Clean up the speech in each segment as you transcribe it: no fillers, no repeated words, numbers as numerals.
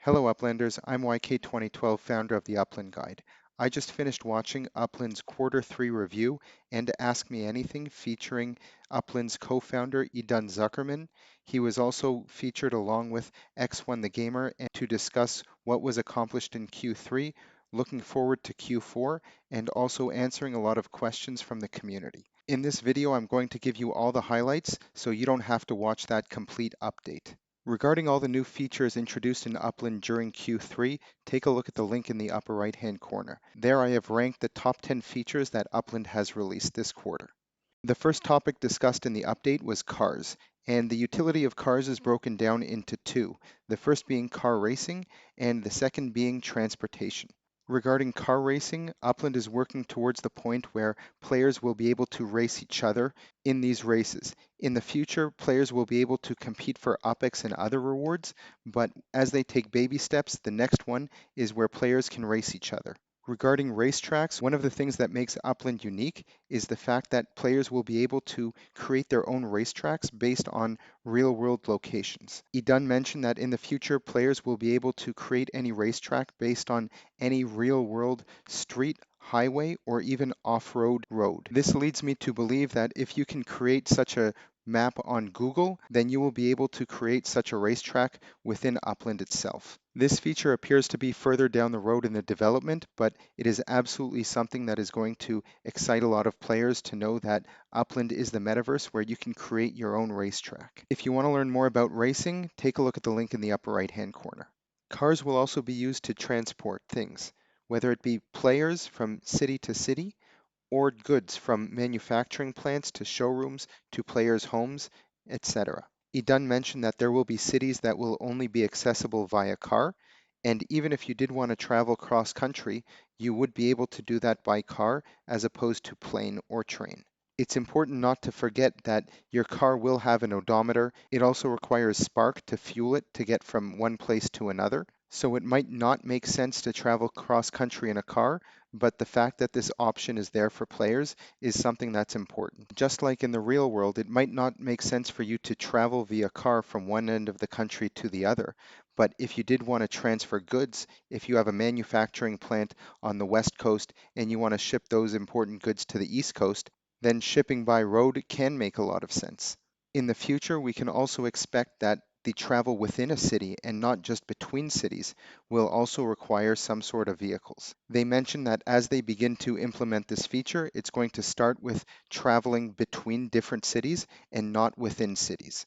Hello Uplanders, I'm YK2012, founder of the Upland Guide. I just finished watching Upland's Quarter 3 review and Ask Me Anything featuring Upland's co-founder Idan Zuckerman. He was also featured along with X1 the Gamer and to discuss what was accomplished in Q3, looking forward to Q4, and also answering a lot of questions from the community. In this video, I'm going to give you all the highlights so you don't have to watch that complete update. Regarding all the new features introduced in Upland during Q3, take a look at the link in the upper right-hand corner. There I have ranked the top 10 features that Upland has released this quarter. The first topic discussed in the update was cars, and the utility of cars is broken down into two, the first being car racing and the second being transportation. Regarding car racing, Upland is working towards the point where players will be able to race each other in these races. In the future, players will be able to compete for UPX and other rewards, but as they take baby steps, the next one is where players can race each other. Regarding racetracks, one of the things that makes Upland unique is the fact that players will be able to create their own racetracks based on real-world locations. Idan mentioned that in the future, players will be able to create any racetrack based on any real-world street, highway, or even off-road road. This leads me to believe that if you can create such a map on Google, then you will be able to create such a racetrack within Upland itself. This feature appears to be further down the road in the development, but it is absolutely something that is going to excite a lot of players to know that Upland is the metaverse where you can create your own racetrack. If you want to learn more about racing, take a look at the link in the upper right-hand corner. Cars will also be used to transport things, whether it be players from city to city, or goods from manufacturing plants to showrooms to players' homes, etc. Idan mentioned that there will be cities that will only be accessible via car, and even if you did want to travel cross country, you would be able to do that by car as opposed to plane or train. It's important not to forget that your car will have an odometer. It also requires spark to fuel it to get from one place to another. So it might not make sense to travel cross country in a car, but the fact that this option is there for players is something that's important. Just like in the real world, it might not make sense for you to travel via car from one end of the country to the other. But if you did want to transfer goods, if you have a manufacturing plant on the West Coast and you want to ship those important goods to the East Coast, then shipping by road can make a lot of sense. In the future, we can also expect that the travel within a city and not just between cities will also require some sort of vehicles. They mention that as they begin to implement this feature, it's going to start with traveling between different cities and not within cities.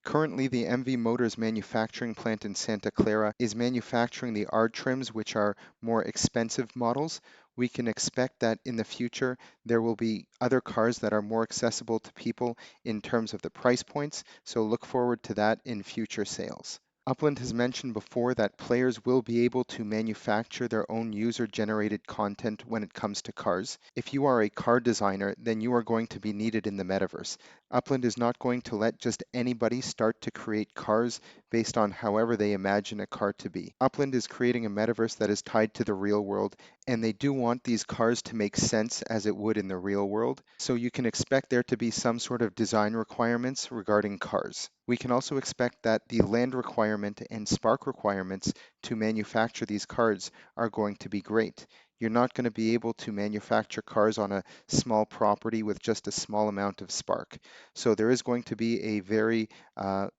Currently, the MV Motors manufacturing plant in Santa Clara is manufacturing the R trims, which are more expensive models. We can expect that in the future there will be other cars that are more accessible to people in terms of the price points, so look forward to that in future sales. Upland has mentioned before that players will be able to manufacture their own user-generated content when it comes to cars. If you are a car designer, then you are going to be needed in the metaverse. Upland is not going to let just anybody start to create cars based on however they imagine a car to be. Upland is creating a metaverse that is tied to the real world, and they do want these cars to make sense as it would in the real world. So you can expect there to be some sort of design requirements regarding cars. We can also expect that the land requirement and spark requirements to manufacture these cars are going to be great. You're not going to be able to manufacture cars on a small property with just a small amount of spark. So there is going to be a very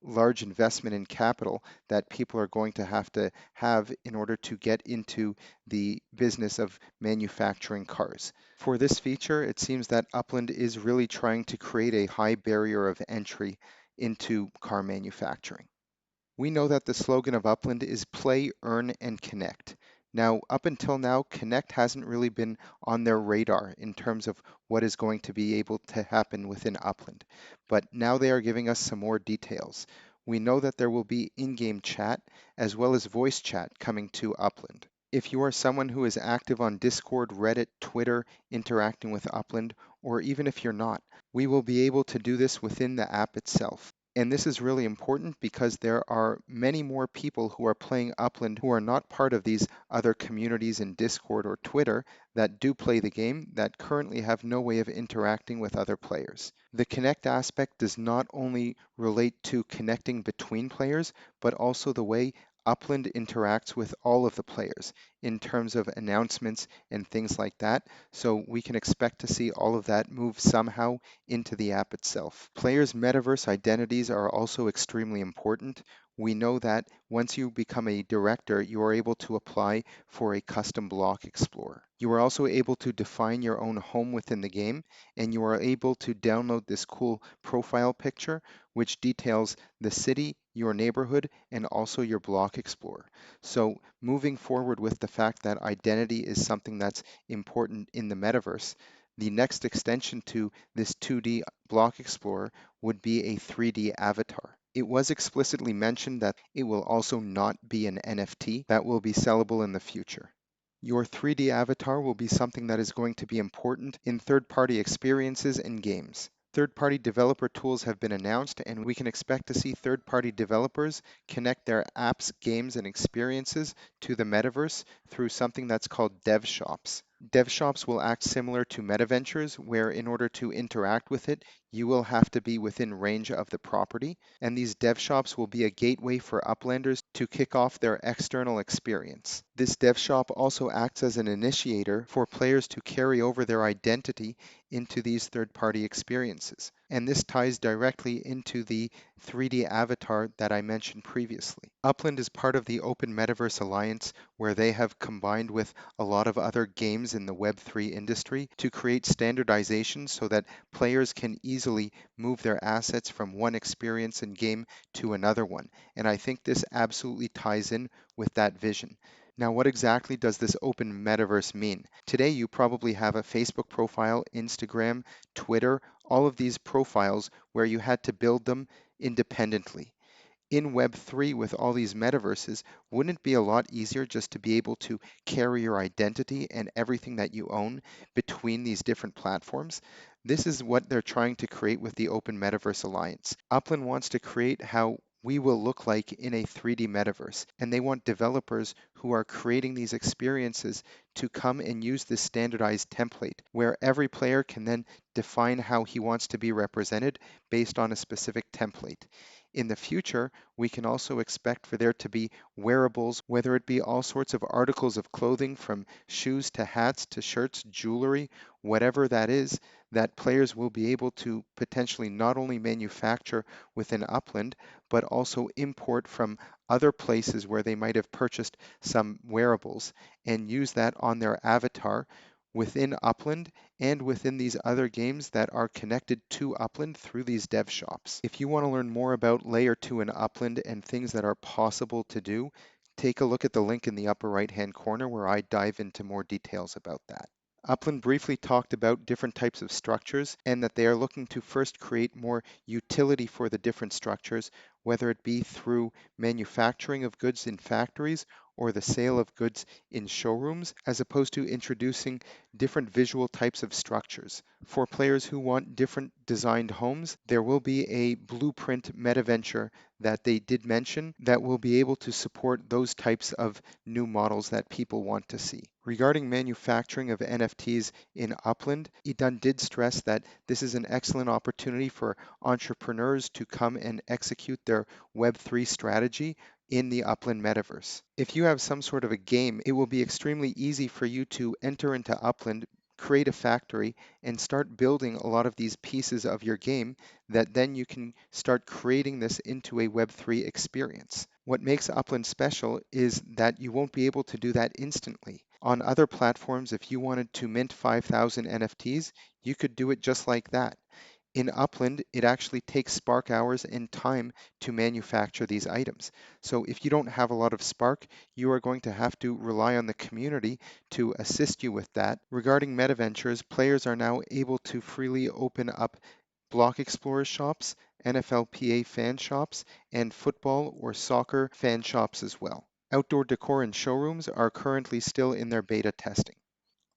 large investment in capital that people are going to have in order to get into the business of manufacturing cars. For this feature, it seems that Upland is really trying to create a high barrier of entry into car manufacturing. We know that the slogan of Upland is play, earn, and connect. Now, up until now, Connect hasn't really been on their radar in terms of what is going to be able to happen within Upland. But now they are giving us some more details. We know that there will be in-game chat as well as voice chat coming to Upland. If you are someone who is active on Discord, Reddit, Twitter, interacting with Upland, or even if you're not, we will be able to do this within the app itself. And this is really important because there are many more people who are playing Upland who are not part of these other communities in Discord or Twitter that do play the game that currently have no way of interacting with other players. The connect aspect does not only relate to connecting between players, but also the way Upland interacts with all of the players in terms of announcements and things like that. So we can expect to see all of that move somehow into the app itself. Players' metaverse identities are also extremely important. We know that once you become a director, you are able to apply for a custom block explorer. You are also able to define your own home within the game, and you are able to download this cool profile picture, which details the city, your neighborhood, and also your block explorer. So moving forward with the fact that identity is something that's important in the metaverse, the next extension to this 2D block explorer would be a 3D avatar. It was explicitly mentioned that it will also not be an NFT that will be sellable in the future. Your 3D avatar will be something that is going to be important in third-party experiences and games. Third-party developer tools have been announced, and we can expect to see third-party developers connect their apps, games, and experiences to the metaverse through something that's called dev shops. Dev shops will act similar to Metaventures, where in order to interact with it, you will have to be within range of the property, and these dev shops will be a gateway for Uplanders to kick off their external experience. This dev shop also acts as an initiator for players to carry over their identity into these third-party experiences. And this ties directly into the 3D avatar that I mentioned previously. Upland is part of the Open Metaverse Alliance, where they have combined with a lot of other games in the Web3 industry to create standardization so that players can easily move their assets from one experience and game to another one. And I think this absolutely ties in with that vision. Now, what exactly does this open metaverse mean? Today, you probably have a Facebook profile, Instagram, Twitter, all of these profiles where you had to build them independently. In Web3 with all these metaverses, wouldn't it be a lot easier just to be able to carry your identity and everything that you own between these different platforms? This is what they're trying to create with the Open Metaverse Alliance. Upland wants to create how we will look like in a 3D metaverse, and they want developers who are creating these experiences to come and use this standardized template where every player can then define how he wants to be represented based on a specific template. In the future, we can also expect for there to be wearables, whether it be all sorts of articles of clothing from shoes to hats to shirts, jewelry, whatever that is, that players will be able to potentially not only manufacture within Upland, but also import from other places where they might have purchased some wearables and use that on their avatar within Upland and within these other games that are connected to Upland through these dev shops. If you want to learn more about Layer 2 in Upland and things that are possible to do, take a look at the link in the upper right-hand corner where I dive into more details about that. Upland briefly talked about different types of structures and that they are looking to first create more utility for the different structures, whether it be through manufacturing of goods in factories or the sale of goods in showrooms, as opposed to introducing different visual types of structures. For players who want different designed homes, there will be a blueprint metaventure that they did mention that will be able to support those types of new models that people want to see. Regarding manufacturing of NFTs in Upland, Idan did stress that this is an excellent opportunity for entrepreneurs to come and execute their Web3 strategy in the Upland metaverse. If you have some sort of a game, it will be extremely easy for you to enter into Upland, create a factory, and start building a lot of these pieces of your game that then you can start creating this into a Web3 experience. What makes Upland special is that you won't be able to do that instantly. On other platforms, if you wanted to mint 5,000 NFTs, you could do it just like that. In Upland, it actually takes Spark hours and time to manufacture these items. So if you don't have a lot of Spark, you are going to have to rely on the community to assist you with that. Regarding Metaventures, players are now able to freely open up Block Explorer shops, NFLPA fan shops, and football or soccer fan shops as well. Outdoor decor and showrooms are currently still in their beta testing.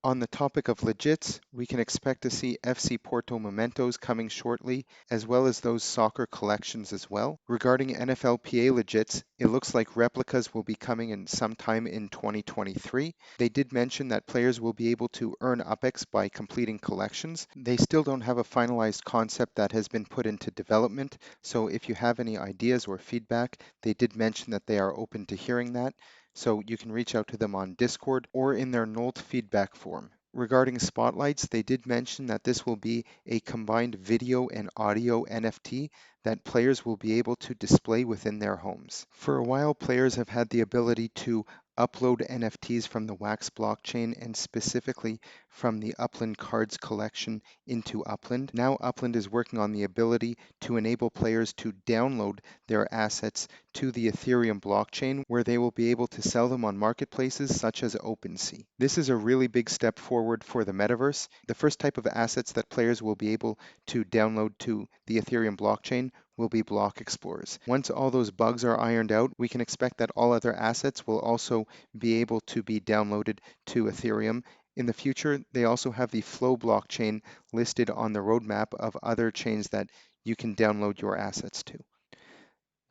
On the topic of legits, we can expect to see FC Porto mementos coming shortly, as well as those soccer collections as well. Regarding NFLPA legits, it looks like replicas will be coming in sometime in 2023. They did mention that players will be able to earn UPX by completing collections. They still don't have a finalized concept that has been put into development, so if you have any ideas or feedback, they did mention that they are open to hearing that. So you can reach out to them on Discord or in their Nolt feedback form. Regarding spotlights, they did mention that this will be a combined video and audio NFT that players will be able to display within their homes. For a while, players have had the ability to upload NFTs from the Wax blockchain and specifically from the Upland cards collection into Upland. Now Upland is working on the ability to enable players to download their assets to the Ethereum blockchain, where they will be able to sell them on marketplaces such as OpenSea. This is a really big step forward for the Metaverse. The first type of assets that players will be able to download to the Ethereum blockchain will be block explorers. Once all those bugs are ironed out, we can expect that all other assets will also be able to be downloaded to Ethereum. In the future, they also have the Flow blockchain listed on the roadmap of other chains that you can download your assets to.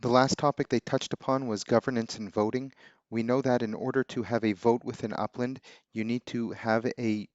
The last topic they touched upon was governance and voting. We know that in order to have a vote within Upland, you need to have a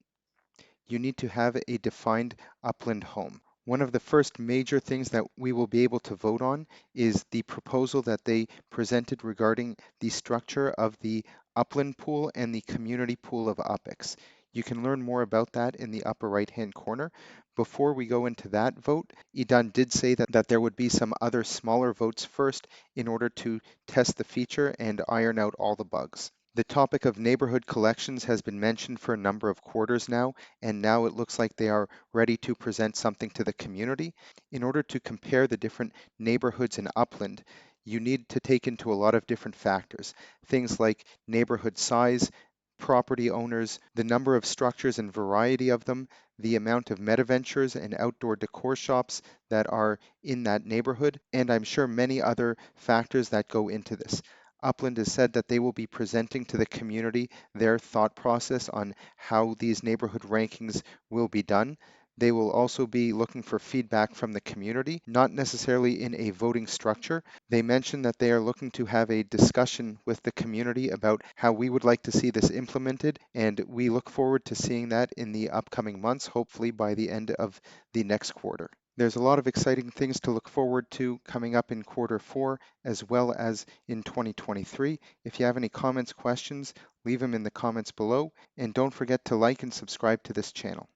defined Upland home. One of the first major things that we will be able to vote on is the proposal that they presented regarding the structure of the Upland pool and the community pool of UPX. You can learn more about that in the upper right-hand corner. Before we go into that vote, Idan did say that there would be some other smaller votes first in order to test the feature and iron out all the bugs. The topic of neighborhood collections has been mentioned for a number of quarters now, and now it looks like they are ready to present something to the community. In order to compare the different neighborhoods in Upland, you need to take into a lot of different factors, things like neighborhood size, property owners, the number of structures and variety of them, the amount of Metaventures and outdoor decor shops that are in that neighborhood, and I'm sure many other factors that go into this. Upland has said that they will be presenting to the community their thought process on how these neighborhood rankings will be done. They will also be looking for feedback from the community, not necessarily in a voting structure. They mentioned that they are looking to have a discussion with the community about how we would like to see this implemented, and we look forward to seeing that in the upcoming months, hopefully by the end of the next quarter. There's a lot of exciting things to look forward to coming up in quarter four as well as in 2023. If you have any comments, questions, leave them in the comments below, and don't forget to like and subscribe to this channel.